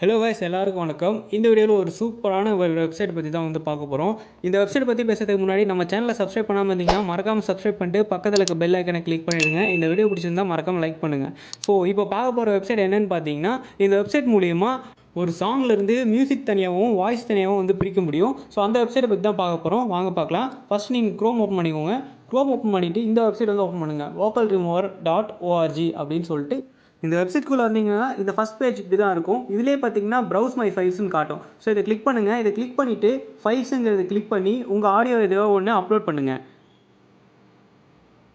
Hello voice எல்லாருக்கும் வணக்கம். இந்த வீடியோவில் ஒரு சூப்பரான ஒரு வெப்சைட் பற்றி தான் வந்து பார்க்க போகிறோம். இந்த வெப்சைட் பற்றி பேசுறதுக்கு முன்னாடி நம்ம சேனலை சப்ஸ்கிரைப் பண்ணாமல் இருந்தீங்கன்னா மறக்காமல் சப்ஸ்கிரைப் பண்ணிட்டு பக்கத்தில் இருக்க பெல் ஐக்கனை கிளிக் பண்ணிடுங்க. இந்த வீடியோ பிடிச்சிருந்தா மறக்காமல் லைக் பண்ணுங்கள். ஸோ இப்போ பார்க்க போகிற வெப்சைட் என்னென்னு பார்த்தீங்கன்னா, இந்த வெப்சைட் மூலிமா ஒரு சாங்லேருந்து மியூசிக் தனியாகவும் வாய்ஸ் தனியாகவும் வந்து பிரிக்க முடியும். ஸோ அந்த வெப்சைட்டை பற்றி தான் பார்க்க போகிறோம். வாங்க பார்க்கலாம். ஃபஸ்ட் நீங்கள் க்ரோம் ஓப்பன் பண்ணிக்கோங்க. க்ரோம் ஓப்பன் பண்ணிவிட்டு இந்த வெப்சைட் வந்து ஓப்பன் பண்ணுங்கள். vocalremover.org அப்படின்னு சொல்லிட்டு இந்த வெப்சைட்குள்ளே வந்தீங்கன்னா இந்த ஃபஸ்ட் பேஜ் இப்படி தான் இருக்கும். இதிலே பார்த்தீங்கன்னா ப்ரௌஸ் மை ஃபைல்ஸ்னு காட்டும். ஸோ இதை கிளிக் பண்ணுங்கள். இதை கிளிக் பண்ணிவிட்டு ஃபைல்ஸுங்கிறத கிளிக் பண்ணி உங்கள் ஆடியோ ஏதோ ஒன்று அப்லோட் பண்ணுங்கள்.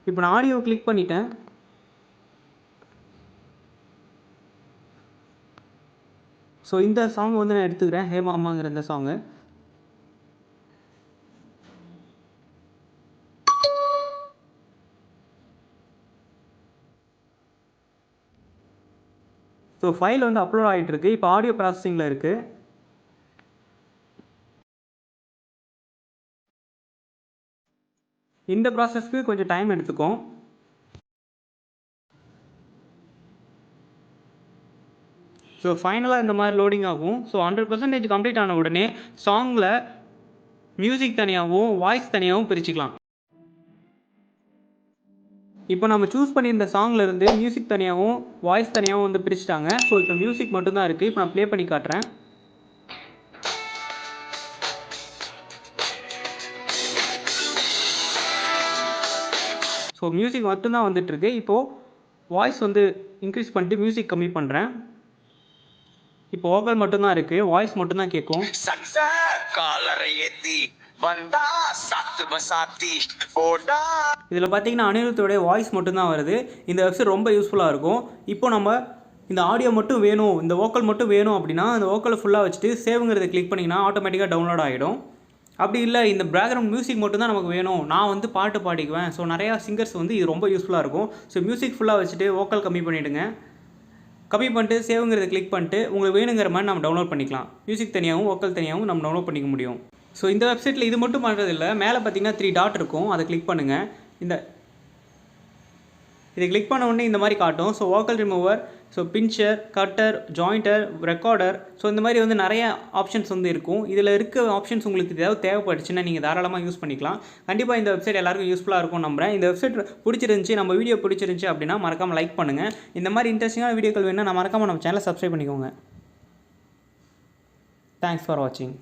இப்போ நான் ஆடியோ கிளிக் பண்ணிட்டேன். ஸோ இந்த சாங் வந்து நான் எடுத்துக்கிறேன். ஹே மாமாங்கிற இந்த சாங்கு. ஸோ ஃபைல் வந்து அப்லோட் ஆகிட்டு இருக்கு. இப்போ ஆடியோ ப்ராசஸிங்கில் இருக்குது. இந்த ப்ராசஸ்க்கு கொஞ்சம் டைம் எடுத்துக்கும். ஸோ ஃபைனலாக இந்த மாதிரி லோடிங் ஆகும். ஸோ 100% கம்ப்ளீட் ஆன உடனே சாங்கில் மியூசிக் தனியாகவும் வாய்ஸ் தனியாகவும் பிரிச்சுக்கலாம். இப்போ நம்ம சூஸ் பண்ணியிருந்த சாங்லேருந்து மியூசிக் தனியாகவும் வாய்ஸ் தனியாகவும் வந்து பிரிச்சுட்டாங்க. ஸோ இப்போ மியூசிக் மட்டும்தான் இருக்குது. இப்போ நான் ப்ளே பண்ணி காட்டுறேன். ஸோ மியூசிக் மட்டும்தான் வந்துட்டுருக்கு. இப்போது வாய்ஸ் வந்து இன்க்ரீஸ் பண்ணிட்டு மியூசிக் கம்மி பண்ணுறேன். இப்போ வோக்கல் மட்டும்தான் இருக்குது. வாய்ஸ் மட்டும்தான் கேட்கும். இதில் பார்த்தீங்கன்னா அனிருத்தோடைய வாய்ஸ் மட்டும்தான் வருது. இந்த வெப்சைட் ரொம்ப யூஸ்ஃபுல்லாக இருக்கும். இப்போ நம்ம இந்த ஆடியோ மட்டும் வேணும், இந்த வோக்கல் மட்டும் வேணும் அப்படின்னா அந்த வோக்கலை ஃபுல்லாக வச்சுட்டு சேவுங்கிறத கிளிக் பண்ணிங்கன்னா ஆட்டோமேட்டிக்காக டவுன்லோட் ஆகிடும். அப்படி இல்லை, இந்த பேக்ரவுண்ட் மியூசிக் மட்டும் தான் நமக்கு வேணும், நான் வந்து பாட்டு பாடிக்குவேன். ஸோ நிறையா சிங்கர்ஸ் வந்து இது ரொம்ப யூஸ்ஃபுல்லாக இருக்கும். ஸோ மியூசிக் ஃபுல்லாக வச்சுட்டு வோக்கல் கம்மி பண்ணிவிடுங்க. கம்மி பண்ணிட்டு சேவுங்கிறத கிளிக் பண்ணிட்டு உங்களுக்கு வேணுங்கிற மாதிரி நம்ம டவுன்லோட் பண்ணிக்கலாம். மியூசிக் தனியாகவும் வோக்கல் தனியாகவும் நம்ம டவுன்லோட் பண்ணிக்க முடியும். ஸோ இந்த வெப்சைட்டில் இது மட்டும் பண்ணுறதில்ல. மேலே பார்த்தீங்கன்னா 3 டாட் இருக்கும். அதை கிளிக் பண்ணுங்கள். இதை கிளிக் பண்ண உடனே இந்த மாதிரி காட்டும். So vocal remover, so pinscher, cutter, jointer, recorder, so இந்த மாதிரி வந்து நிறைய ஆப்ஷன்ஸ் வந்து இருக்கும். இதில் இருக்க ஆப்ஷன்ஸ் உங்களுக்கு ஏதாவது தேவைப்பட்டுச்சுன்னா நீங்கள் தாராளமாக யூஸ் பண்ணிக்கலாம். கண்டிப்பாக இந்த வெப்சைட் எல்லாருக்கும் யூஸ்ஃபுல்லாக இருக்கும் நம்புறேன். இந்த வெப்சைட் பிடிச்சிருந்துச்சி, நம்ம வீடியோ பிடிச்சிருந்துச்சி அப்படின்னா மறக்காமல் லைக் பண்ணுங்கள். இந்த மாதிரி இன்ட்ரெஸ்டிங்கான வீடியோக்கள் வேணும்னா நான் மறக்காமல் நம்ம சேனலை சப்ஸ்கிரைப் பண்ணிக்கோங்க. தேங்க்ஸ் ஃபார் வாட்சிங்.